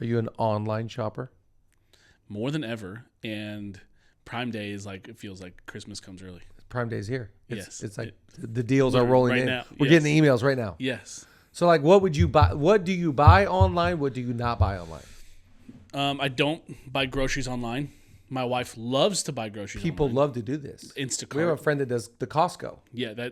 Are you an online shopper? More than ever. And Prime Day is like, it feels like Christmas comes early. Prime Day's here. Yes. It's like the deals are rolling right in. now. We're Yes. getting the emails right now. Yes. So like, what would you buy? What do you buy online? What do you not buy online? I don't buy groceries online. My wife loves to buy groceries People online. love to do this. Instacart. We have a friend that does the Costco. Yeah, they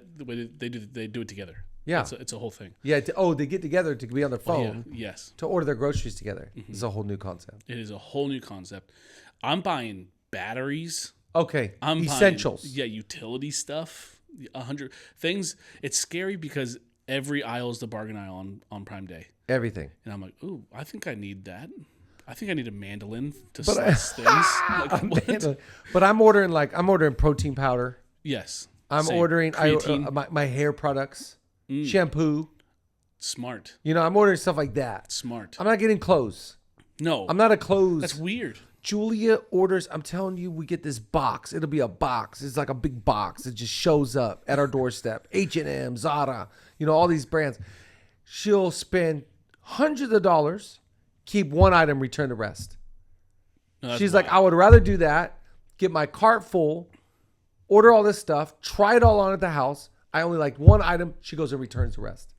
do it together. Yeah. It's a whole thing. Yeah. They get together to be on their phone Yes. to order their groceries together. It's a whole new concept. It is a whole new concept. I'm buying batteries. Okay. I'm Essentials. buying, utility stuff. 100 things. It's scary because every aisle is the bargain aisle on Prime Day. Everything. And I'm like, ooh, I think I need that. I think I need a mandolin to slice things. Like, what? But I'm ordering protein powder. Yes. I'm Same. ordering Creatine. my hair products, shampoo. Smart. I'm ordering stuff like that. Smart. I'm not getting clothes. No. I'm not a clothes. That's weird. Julia orders. I'm telling you, we get this box. It'll be a box. It's like a big box. It just shows up at our doorstep. H&M, Zara, all these brands. She'll spend hundreds of dollars, keep one item, return the rest. No, She's like, I would rather do that, get my cart full, order all this stuff, try it all on at the house. I only like one item. She goes and returns the rest.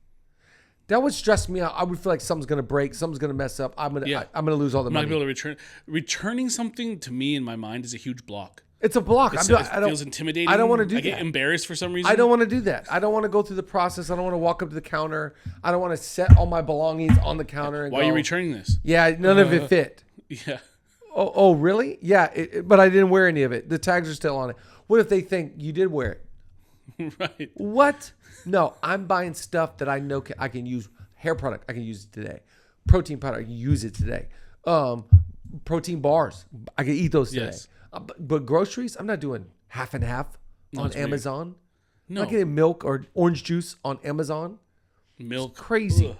That would stress me out. I would feel like something's gonna break, something's gonna mess up. I'm gonna lose all the I'm money. not gonna be able to return. Returning something to me in my mind is a huge block. It's a block. It feels intimidating. I don't want to do I that. get embarrassed for some reason. I don't want to do that. I don't want to go through the process. I don't want to walk up to the counter. I don't want to set all my belongings on the counter and Why are you returning this? Yeah, none of it fit. Yeah. Oh, really? Yeah, but I didn't wear any of it. The tags are still on it. What if they think you did wear it? Right. What? No, I'm buying stuff that I know I can use. Hair product, I can use it today. Protein powder, I can use it today. Protein bars, I can eat those today. Yes. But groceries, I'm not doing half and half on Amazon. No. I'm not getting milk or orange juice on Amazon. Milk. It's crazy.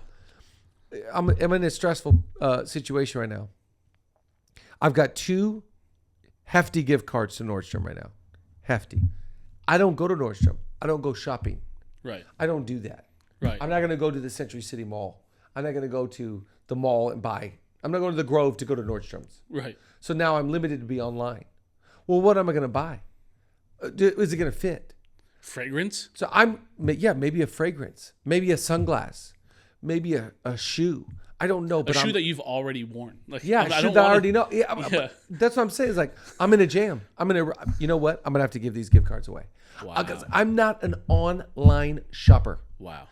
Ugh. I'm in a stressful situation right now. I've got 2 hefty gift cards to Nordstrom right now. Hefty. I don't go to Nordstrom. I don't go shopping. Right. I don't do that. Right. I'm not going to go to the Century City Mall. I'm not going to go to the mall and buy. I'm not going to the Grove to go to Nordstrom's. Right. So now I'm limited to be online. Well, what am I going to buy? Is it going to fit? Fragrance? So maybe a fragrance, maybe a sunglass, maybe a shoe. I don't know. But A shoe that you've already worn. Like, yeah, I shoe don't that I wanna- already know. Yeah, Yeah. That's what I'm saying. It's like, I'm in a jam. You know what? I'm going to have to give these gift cards away. Wow. Because I'm not an online shopper. Wow.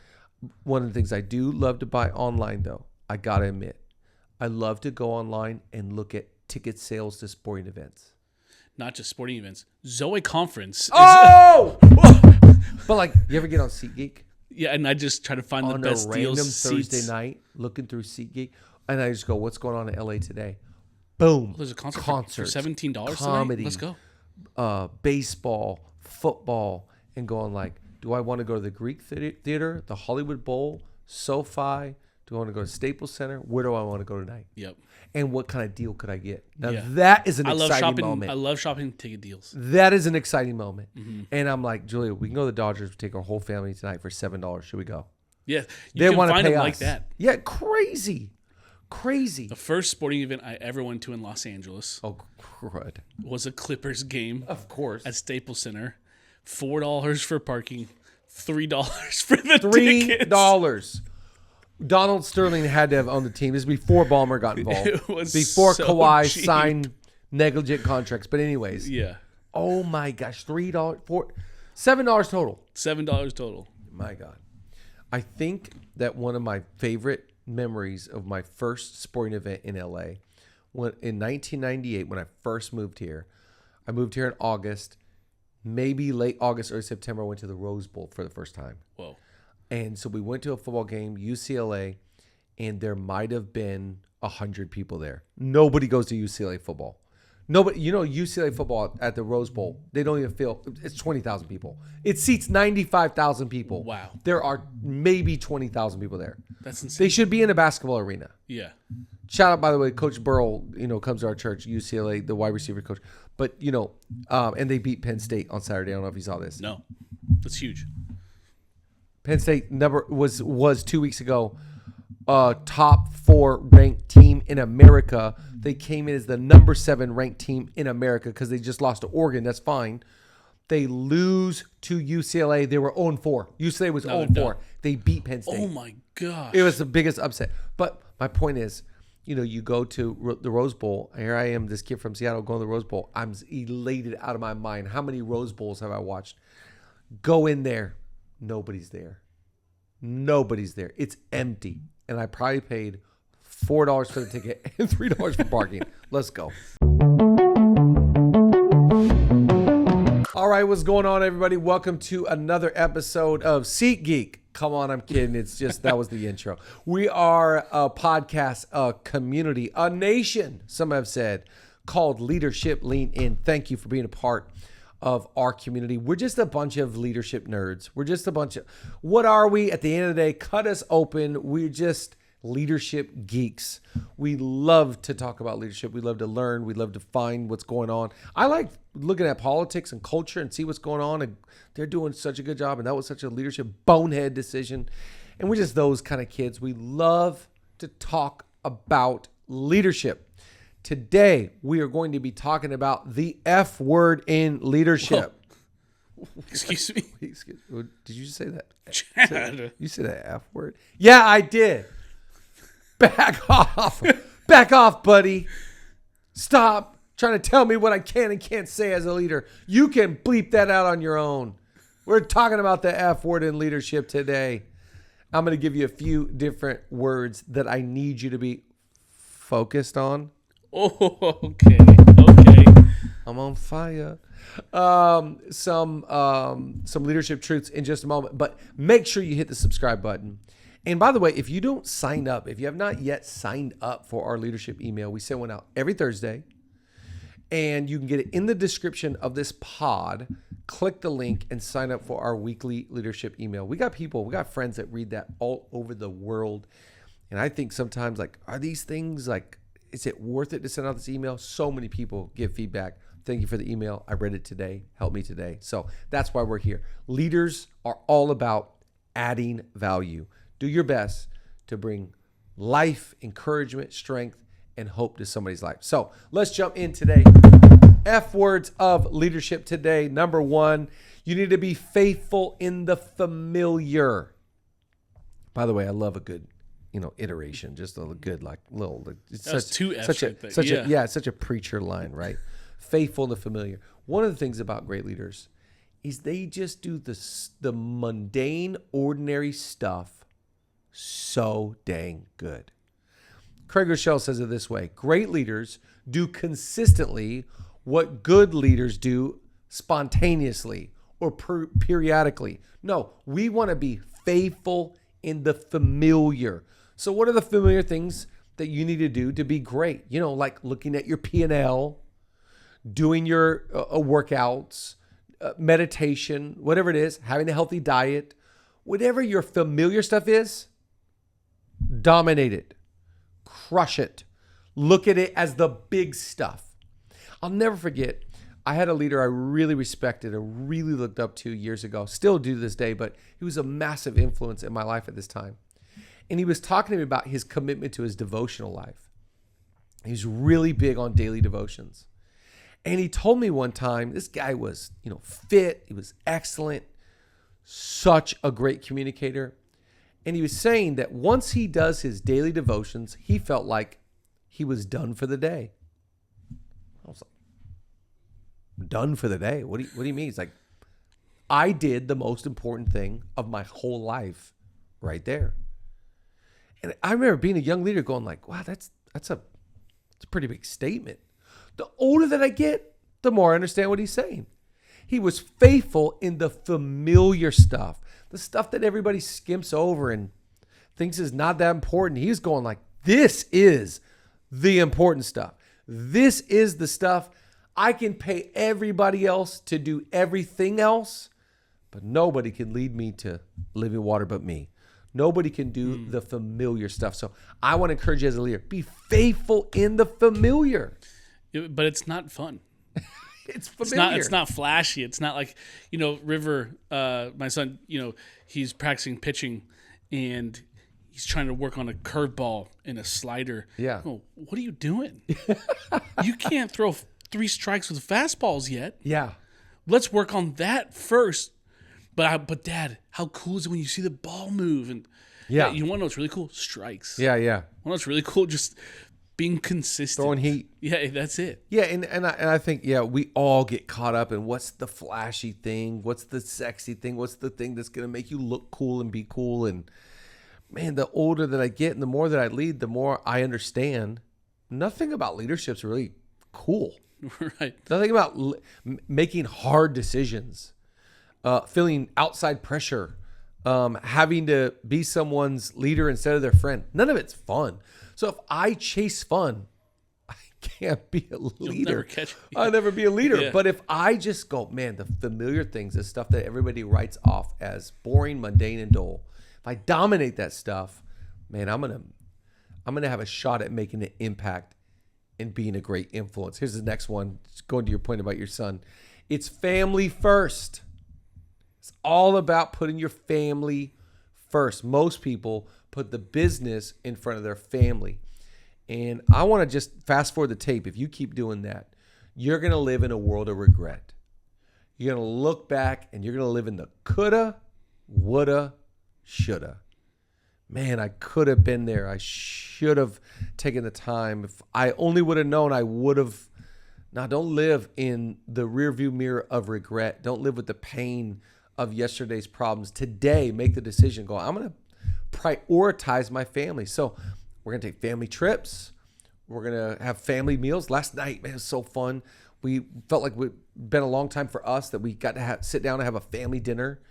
One of the things I do love to buy online, though, I got to admit, I love to go online and look at ticket sales to sporting events. Not just sporting events. Zoe Conference. Is, Oh! But like, you ever get on SeatGeek? yeah, and I just try to find the On best a deals. random Thursday night, looking through SeatGeek, and I just go, what's going on in LA today? Boom. There's a concert for Concerts, $17 comedy, today? Let's go. Baseball, football, and going like, do I want to go to the Greek Theater, the Hollywood Bowl, SoFi? Do I want to go to Staples Center? Where do I want to go tonight? Yep. And what kind of deal could I get? Now Yeah. that is an I love exciting shopping. moment. I love shopping ticket deals. That is an exciting moment. Mm-hmm. And I'm like, Julia, we can go to the Dodgers, take our whole family tonight for $7. Should we go? Yeah. You They can want to find pay them us. like that. Yeah, crazy. Crazy. The first sporting event I ever went to in Los Angeles Oh, crud. was a Clippers game Of course. at Staples Center. $4 for parking, $3 for the tickets. $3. Donald Sterling had to have owned the team. This is before Ballmer got involved. It was before so Kawhi cheap. signed negligent contracts. But anyways, Yeah. oh my gosh, $7 total. $7 total. My God. I think that one of my favorite memories of my first sporting event in LA, in 1998, when I first moved here, I moved here in August, maybe late August or September, I went to the Rose Bowl for the first time. Whoa. And so we went to a football game, UCLA, and there might have been 100 people there. Nobody goes to UCLA football. Nobody, UCLA football at the Rose Bowl, they don't even feel, it's 20,000 people. It seats 95,000 people. Wow. There are maybe 20,000 people there. That's insane. They should be in a basketball arena. Yeah. Shout out, by the way, Coach Burrell, comes to our church, UCLA, the wide receiver coach. But, and they beat Penn State on Saturday. I don't know if you saw this. No. That's huge. Penn State was 2 weeks ago top 4 ranked team in America. They came in as the number 7 ranked team in America because they just lost to Oregon. That's fine. They lose to UCLA. They were 0-4. UCLA was 0-4. They beat Penn State. Oh my gosh. It was the biggest upset. But my point is, you go to the Rose Bowl. Here I am, this kid from Seattle going to the Rose Bowl. I'm elated out of my mind. How many Rose Bowls have I watched? Go in there. Nobody's there. Nobody's there. It's empty. And I probably paid $4 for the ticket and $3 for parking. Let's go. All right, what's going on, everybody? Welcome to another episode of SeatGeek. Come on, I'm kidding. It's just, that was the intro. We are a podcast, a community, a nation, some have said, called Leadership Lean In. Thank you for being a part of our community. We're just a bunch of leadership nerds. We're just a bunch of, what are we? At the end of the day, cut us open. We're just leadership geeks. We love to talk about leadership. We love to learn. We love to find what's going on. I like looking at politics and culture and see what's going on. And they're doing such a good job. And that was such a leadership bonehead decision. And we're just those kind of kids. We love to talk about leadership. Today, we are going to be talking about the F word in leadership. Whoa. Excuse me? Did you say that? Chad. You said that F word? Yeah, I did. Back off. Back off, buddy. Stop trying to tell me what I can and can't say as a leader. You can bleep that out on your own. We're talking about the F word in leadership today. I'm going to give you a few different words that I need you to be focused on. Oh, okay. Okay. I'm on fire. Some leadership truths in just a moment, but make sure you hit the subscribe button. And by the way, if you don't sign up, if you have not yet signed up for our leadership email, we send one out every Thursday, and you can get it in the description of this pod. Click the link and sign up for our weekly leadership email. We got friends that read that all over the world. And I think sometimes, like, are these things, like, is it worth it to send out this email? So many people give feedback. Thank you for the email. I read it today. Help me today. So that's why we're here. Leaders are all about adding value. Do your best to bring life, encouragement, strength, and hope to somebody's life. So let's jump in today. F words of leadership today. Number 1, you need to be faithful in the familiar. By the way, I love a good iteration, just a good, like, little. It's That's such, 2 F's such a, right there. such Yeah. it's such a preacher line, right? Faithful in the familiar. One of the things about great leaders is they just do the mundane, ordinary stuff so dang good. Craig Rochelle says it this way: great leaders do consistently what good leaders do spontaneously or periodically. No, we want to be faithful in the familiar. So what are the familiar things that you need to do to be great? Like looking at your P&L, doing your workouts, meditation, whatever it is, having a healthy diet, whatever your familiar stuff is, dominate it, crush it, look at it as the big stuff. I'll never forget, I had a leader I really respected and really looked up to years ago, still do to this day, but he was a massive influence in my life at this time. And he was talking to me about his commitment to his devotional life. He's really big on daily devotions. And he told me one time, this guy was, fit, he was excellent, such a great communicator. And he was saying that once he does his daily devotions, he felt like he was done for the day. I was like, done for the day? What do you mean? He's like, I did the most important thing of my whole life right there. And I remember being a young leader going like, wow, that's a pretty big statement. The older that I get, the more I understand what he's saying. He was faithful in the familiar stuff, the stuff that everybody skimps over and thinks is not that important. He's going like, this is the important stuff. This is the stuff. I can pay everybody else to do everything else, but nobody can lead me to living water but me. Nobody can do the familiar stuff. So I want to encourage you as a leader, be faithful in the familiar. But it's not fun. It's familiar. It's not flashy. It's not like, River, my son, he's practicing pitching, and he's trying to work on a curveball and a slider. Yeah. Oh, what are you doing? You can't throw 3 strikes with fastballs yet. Yeah. Let's work on that first. But Dad, how cool is it when you see the ball move? And Yeah. you want to know what's really cool? Strikes. Yeah. You want to know what's really cool? Just being consistent. Throwing heat. Yeah, that's it. Yeah, and I think, yeah, we all get caught up in what's the flashy thing, what's the sexy thing, what's the thing that's going to make you look cool and be cool. And, man, the older that I get and the more that I lead, the more I understand nothing about leadership's really cool. Right. Nothing about making hard decisions, feeling outside pressure, having to be someone's leader instead of their friend. None of it's fun. So if I chase fun, I can't be a leader. I'll never be a leader. Yeah. But if I just go, man, the familiar things, the stuff that everybody writes off as boring, mundane, and dull, if I dominate that stuff, man, I'm gonna have a shot at making an impact and being a great influence. Here's the next one. Just going to your point about your son. It's family first. It's all about putting your family first. Most people put the business in front of their family. And I want to just fast forward the tape. If you keep doing that, you're going to live in a world of regret. You're going to look back and you're going to live in the coulda, woulda, shoulda. Man, I could have been there. I should have taken the time. If I only would have known, I would have. Now, don't live in the rearview mirror of regret. Don't live with the pain of yesterday's problems. Today, make the decision. Go, I'm going to prioritize my family. So we're going to take family trips. We're going to have family meals. Last night, man, it was so fun. We felt like it's been a long time for us that we got to sit down and have a family dinner.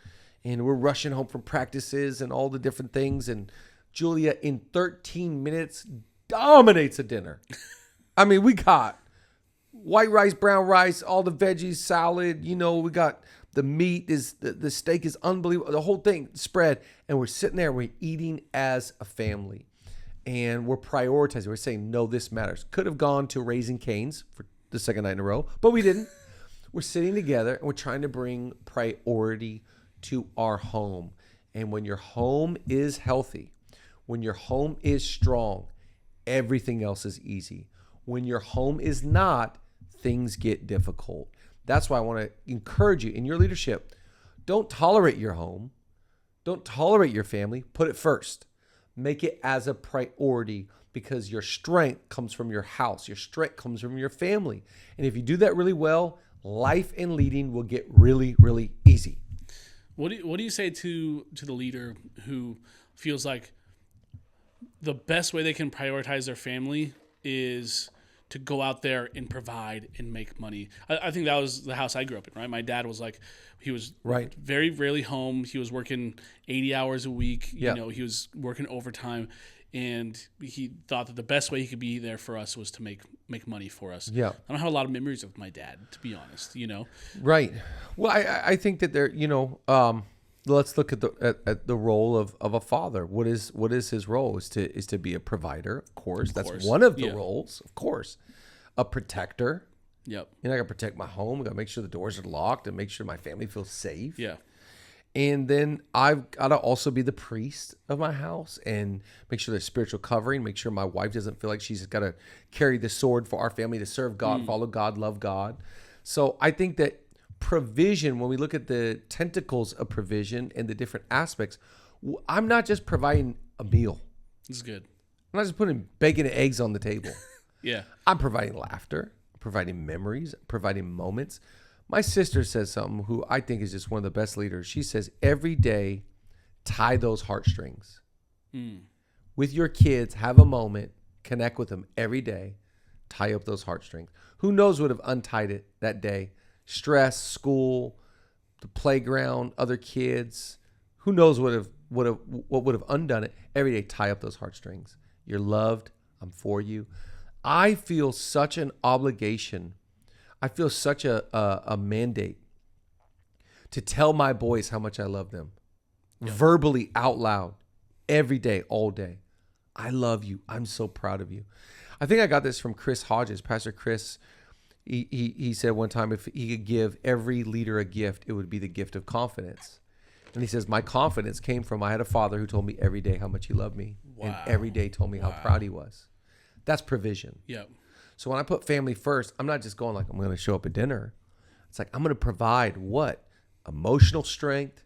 And we're rushing home from practices and all the different things. And Julia, in 13 minutes, dominates a dinner. I mean, we got white rice, brown rice, all the veggies, salad. You know, we got the meat, the steak is unbelievable. The whole thing spread. And we're sitting there, we're eating as a family. And we're prioritizing. We're saying, no, this matters. Could have gone to Raising Cane's for the second night in a row, but we didn't. We're sitting together and we're trying to bring priority to our home. And when your home is healthy, when your home is strong, everything else is easy. When your home is not, things get difficult. That's why I want to encourage you in your leadership. Don't tolerate your home. Don't tolerate your family. Put it first. Make it as a priority because your strength comes from your house. Your strength comes from your family. And if you do that really well, life and leading will get really, really easy. What do you say to the leader who feels like the best way they can prioritize their family is to go out there and provide and make money? I think that was the house I grew up in, right? My dad was like, he was very rarely home. He was working 80 hours a week. Yeah. You know, he was working overtime. And he thought that the best way he could be there for us was to make money for us. Yeah. I don't have a lot of memories of my dad, to be honest, you know? Right. Well, I think that there, let's look at the role of a father. What is his role? Is to be a provider, of course. That's one of the roles, of course. A protector. Yep. I got to protect my home. I got to make sure the doors are locked and make sure my family feels safe. Yeah. And then I've got to also be the priest of my house and make sure there's spiritual covering, make sure my wife doesn't feel like she's got to carry the sword for our family to serve God, follow God, love God. So I think that provision, when we look at the tentacles of provision and the different aspects, I'm not just providing a meal. This is good. I'm not just putting bacon and eggs on the table. Yeah. I'm providing laughter, providing memories, providing moments. My sister says something who I think is just one of the best leaders. She says, every day, tie those heartstrings. With your kids, have a moment, connect with them every day, tie up those heartstrings. Who knows what would have untied it that day? Stress, school, the playground, other kids. Who knows what would have undone it? Every day, tie up those heartstrings. You're loved. I'm for you. I feel such an obligation. I feel such a mandate to tell my boys how much I love them, verbally out loud, every day, all day. I love you. I'm so proud of you. I think I got this from Chris Hodges, Pastor Chris. He said one time if he could give every leader a gift, it would be the gift of confidence. And he says, my confidence came from I had a father who told me every day how much he loved me. Wow. And every day told me how proud he was. That's provision. Yeah. So when I put family first, I'm not just going like, I'm going to show up at dinner. It's like, I'm going to provide what? Emotional strength,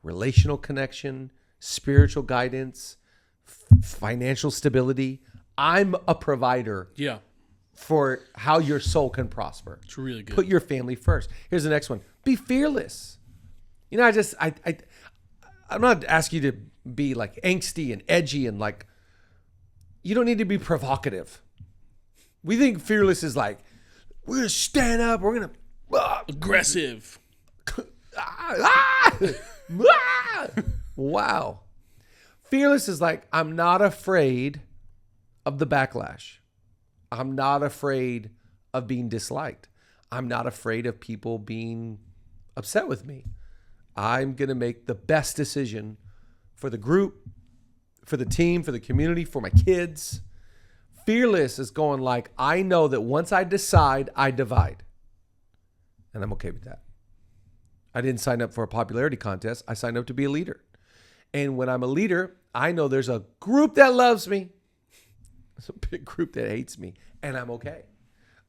relational connection, spiritual guidance, financial stability. I'm a provider. Yeah. For how your soul can prosper. It's really good. Put your family first. Here's the next one. Be fearless. You know, I'm not asking you to be like angsty and edgy and like, you don't need to be provocative. We think fearless is like, we're going to stand up. We're going to. Aggressive. Wow. Fearless is like, I'm not afraid of the backlash. I'm not afraid of being disliked. I'm not afraid of people being upset with me. I'm going to make the best decision for the group, for the team, for the community, for my kids. Fearless is going like, I know that once I decide, I divide. And I'm okay with that. I didn't sign up for a popularity contest. I signed up to be a leader. And when I'm a leader, I know there's a group that loves me. It's a big group that hates me, and I'm okay.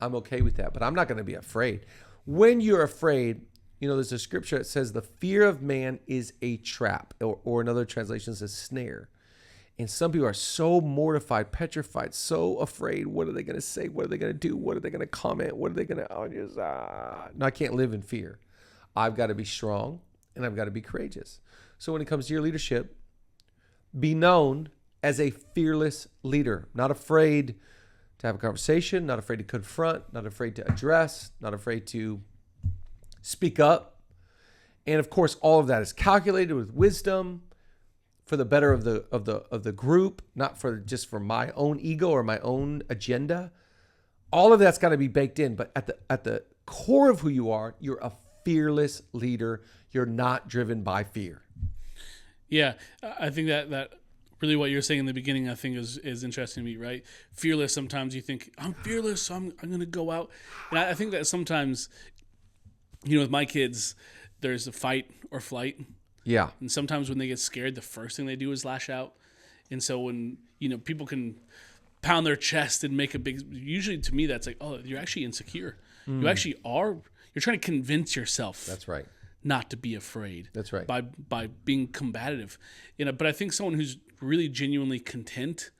I'm okay with that, but I'm not going to be afraid. When you're afraid, you know, there's a scripture that says the fear of man is a trap, or another translation says snare. And some people are so mortified, petrified, so afraid. What are they going to say? What are they going to do? What are they going to comment? What are they going to, No, I can't live in fear. I've got to be strong, and I've got to be courageous. So when it comes to your leadership, be known as a fearless leader, not afraid to have a conversation, not afraid to confront, not afraid to address, not afraid to speak up. And of course, all of that is calculated with wisdom for the better of the group, not for just for my own ego or my own agenda. All of that's got to be baked in, but at the core of who you are, you're a fearless leader. You're not driven by fear. Yeah, I think that really what you're saying in the beginning, I think is interesting to me, right? Fearless, sometimes you think, I'm fearless, so I'm going to go out. And I think that sometimes, you know, with my kids, there's a fight or flight. Yeah. And sometimes when they get scared, the first thing they do is lash out. And so when, you know, people can pound their chest and make a big, usually to me, that's like, oh, you're actually insecure. You actually are, you're trying to convince yourself. That's right. Not to be afraid. That's right. By being combative. You know, but I think someone who's really genuinely content,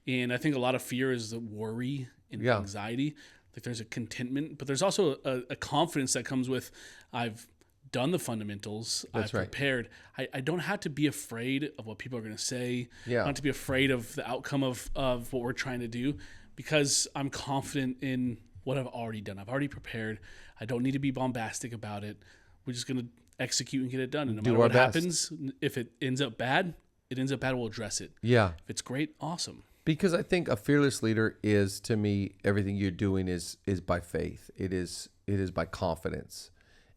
and I think a lot of fear is the worry and anxiety. Like there's a contentment, but there's also a confidence that comes with, I've done the fundamentals. That's I've prepared. I don't have to be afraid of what people are going to say. Yeah. I don't have to be afraid of the outcome of what we're trying to do, because I'm confident in what I've already done. I've already prepared. I don't need to be bombastic about it. We're just going to execute and get it done. And no matter what happens, if it ends up bad, it ends up bad. We'll address it. Yeah. If it's great, awesome. Because I think a fearless leader is, to me, everything you're doing is by faith. It is by confidence.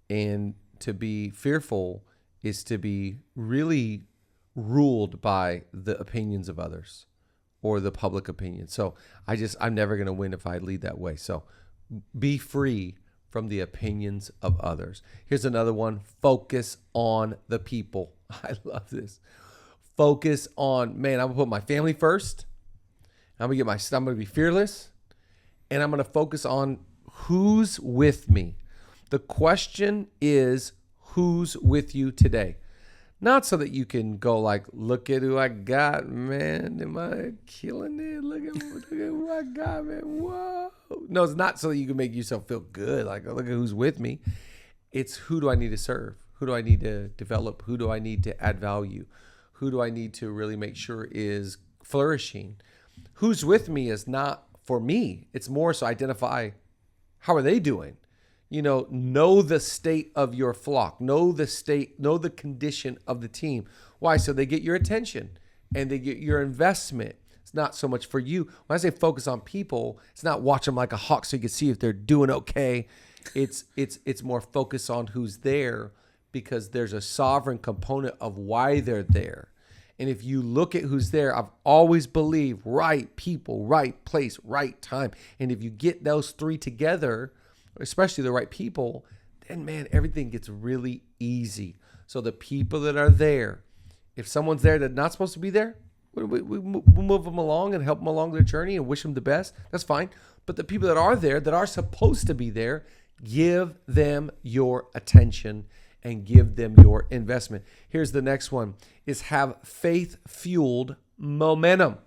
And to be fearful is to be really ruled by the opinions of others or the public opinion. So I'm never going to win if I lead that way. So be free from the opinions of others. Here's another one. Focus on the people. I love this. Focus on, man, I'm going to put my family first. I'm going to be fearless. And I'm going to focus on who's with me. The question is, who's with you today? Not so that you can go like, look at who I got, man. Am I killing it? Look at who I got, man. Whoa. No, it's not so that you can make yourself feel good. Like, look at who's with me. It's who do I need to serve? Who do I need to develop? Who do I need to add value? Who do I need to really make sure is flourishing? Who's with me is not for me. It's more so identify, how are they doing? You know the state of your flock, know the condition of the team. Why? So they get your attention and they get your investment. It's not so much for you. When I say focus on people, it's not watch them like a hawk so you can see if they're doing okay. It's more focus on who's there, because there's a sovereign component of why they're there. And if you look at who's there, I've always believed right people, right place, right time. And if you get those three together, especially the right people, and man, everything gets really easy. So the people that are there, if someone's there that's not supposed to be there, we'll move them along and help them along their journey and wish them the best. That's fine. But the people that are there, that are supposed to be there, give them your attention and give them your investment. Here's the next one, is have faith-fueled momentum.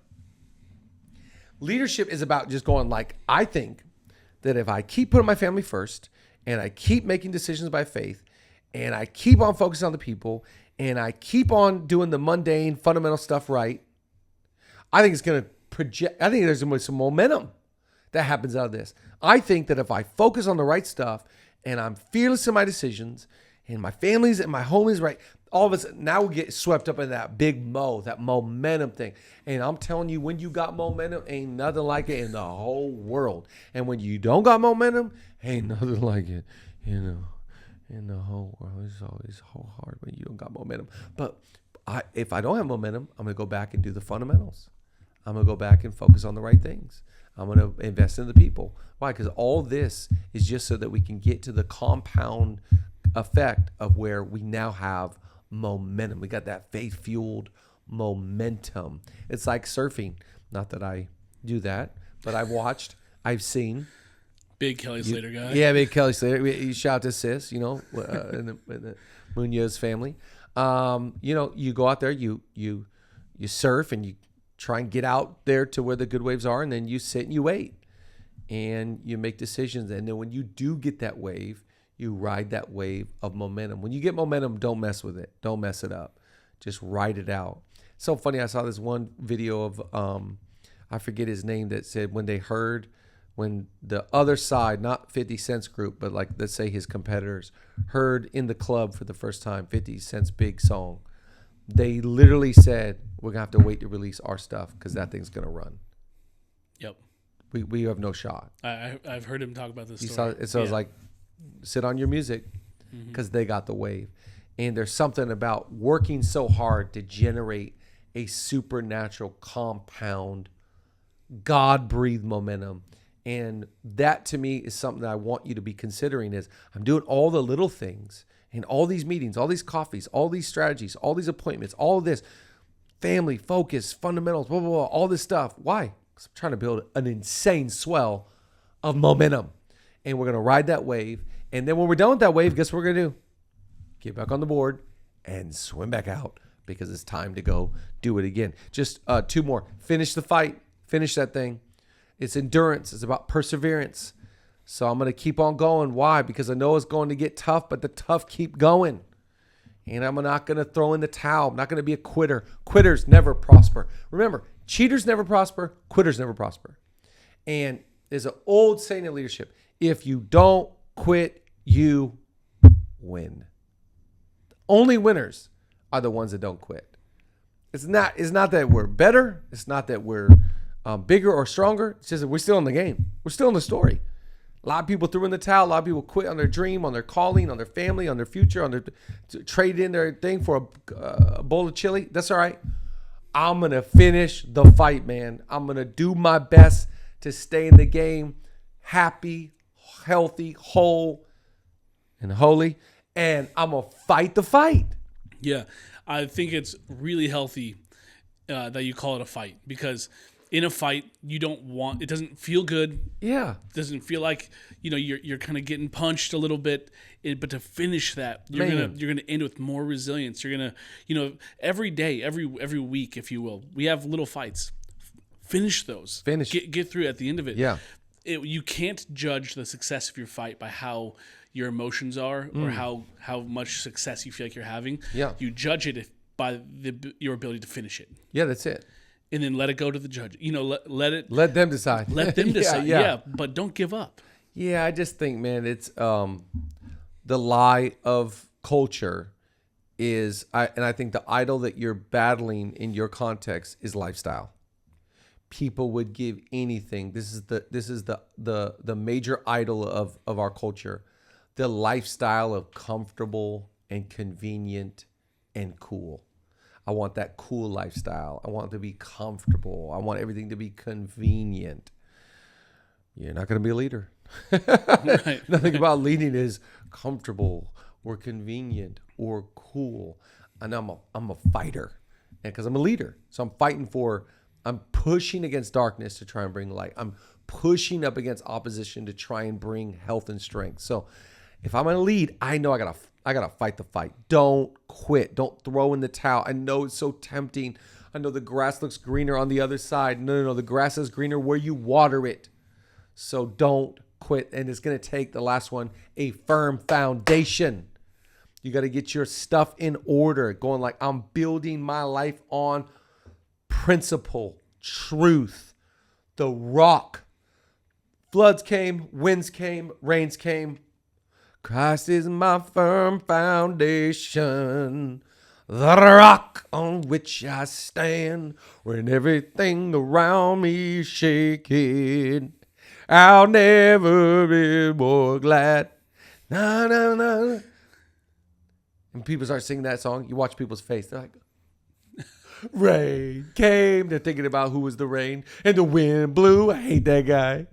Leadership is about just going like, I think that if I keep putting my family first and I keep making decisions by faith and I keep on focusing on the people and I keep on doing the mundane, fundamental stuff right, I think it's going to project. I think there's going to be some momentum that happens out of this. I think that if I focus on the right stuff and I'm fearless in my decisions and my family's and my home is right, all of us now we get swept up in that big that momentum thing. And I'm telling you, when you got momentum, ain't nothing like it in the whole world. And when you don't got momentum, ain't nothing like it, in the whole world. It's always so hard when you don't got momentum. But if I don't have momentum, I'm going to go back and do the fundamentals. I'm going to go back and focus on the right things. I'm going to invest in the people. Why? Because all this is just so that we can get to the compound effect of where we now have momentum. We got that faith-fueled momentum. It's like surfing. Not that I do that, but I've watched, I've seen. Big Kelly Slater guy. Yeah, big Kelly Slater. You shout out to Sis, in the Munoz family. You go out there, you surf and you try and get out there to where the good waves are, and then you sit and you wait and you make decisions. And then when you do get that wave, you ride that wave of momentum. When you get momentum, don't mess with it. Don't mess it up. Just ride it out. It's so funny. I saw this one video of, I forget his name, that said when the other side, not 50 Cent's group, but like, let's say his competitors, heard in the club for the first time 50 Cent's big song, they literally said, we're going to have to wait to release our stuff because that thing's going to run. Yep. We have no shot. I've heard him talk about this story. So I was like, sit on your music because they got the wave. And there's something about working so hard to generate a supernatural compound, God-breathed momentum. And that to me is something that I want you to be considering is I'm doing all the little things and all these meetings, all these coffees, all these strategies, all these appointments, all of this family, focus, fundamentals, blah, blah, blah, all this stuff. Why? Because I'm trying to build an insane swell of momentum. And we're going to ride that wave. And then when we're done with that wave, guess what we're going to do? Get back on the board and swim back out because it's time to go do it again. Just two more. Finish the fight. Finish that thing. It's endurance. It's about perseverance. So I'm going to keep on going. Why? Because I know it's going to get tough, but the tough keep going. And I'm not going to throw in the towel. I'm not going to be a quitter. Quitters never prosper. Remember, cheaters never prosper. Quitters never prosper. And there's an old saying in leadership, if you don't quit, you win. Only winners are the ones that don't quit. It's not that we're better. It's not that we're bigger or stronger. It's just that we're still in the game. We're still in the story. A lot of people threw in the towel. A lot of people quit on their dream, on their calling, on their family, on their future, on their trade in their thing for a bowl of chili. That's all right. I'm going to finish the fight, man. I'm going to do my best to stay in the game happy, healthy, whole, and holy. And I'm going to fight the fight. Yeah. I think it's really healthy that you call it a fight because in a fight, you don't want, it doesn't feel good. Yeah. It doesn't feel like, you're kind of getting punched a little bit, but to finish that, you're going to end with more resilience. You're going to, every day, every week, if you will, we have little fights. Finish those. Get through at the end of it. Yeah. You can't judge the success of your fight by how your emotions are or how much success you feel like you're having. Yeah. You judge it by your ability to finish it. Yeah, that's it. And then let it go to the judge. Let them decide. Let them decide. Yeah, but don't give up. Yeah, I just think, man, it's the lie of culture is, I think the idol that you're battling in your context is lifestyle. People would give anything. This is the major idol of our culture, the lifestyle of comfortable and convenient and cool. I want that cool lifestyle. I want it to be comfortable. I want everything to be convenient. You're not going to be a leader. Right. Nothing about leading is comfortable or convenient or cool. And I'm a fighter because I'm a leader. So I'm pushing against darkness to try and bring light. I'm pushing up against opposition to try and bring health and strength. So if I'm going to lead, I know I gotta fight the fight. Don't quit. Don't throw in the towel. I know it's so tempting. I know the grass looks greener on the other side. No. The grass is greener where you water it. So don't quit. And it's going to take, the last one, a firm foundation. You got to get your stuff in order. Going like, I'm building my life on principle, truth, the rock. Floods came, winds came, rains came. Christ is my firm foundation, the rock on which I stand. When everything around me is shaking, I'll never be more glad. Na, na, na. And people start singing that song, you watch people's face. They're like, rain came. They're thinking about who was the rain. And the wind blew. I hate that guy.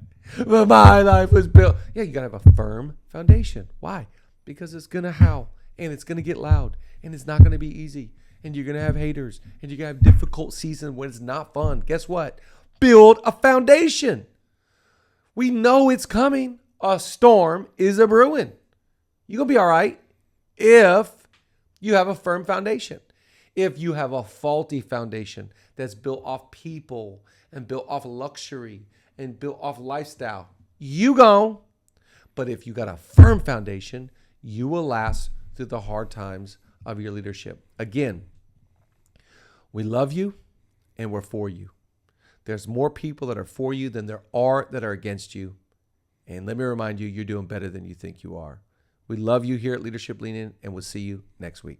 But my life was built. Yeah, you got to have a firm foundation. Why? Because it's going to howl. And it's going to get loud. And it's not going to be easy. And you're going to have haters. And you're going to have difficult seasons when it's not fun. Guess what? Build a foundation. We know it's coming. A storm is a brewing. You're going to be all right if you have a firm foundation. If you have a faulty foundation that's built off people and built off luxury and built off lifestyle, you go. But if you got a firm foundation, you will last through the hard times of your leadership. Again, we love you and we're for you. There's more people that are for you than there are that are against you. And let me remind you, you're doing better than you think you are. We love you here at Leadership Lean In, and we'll see you next week.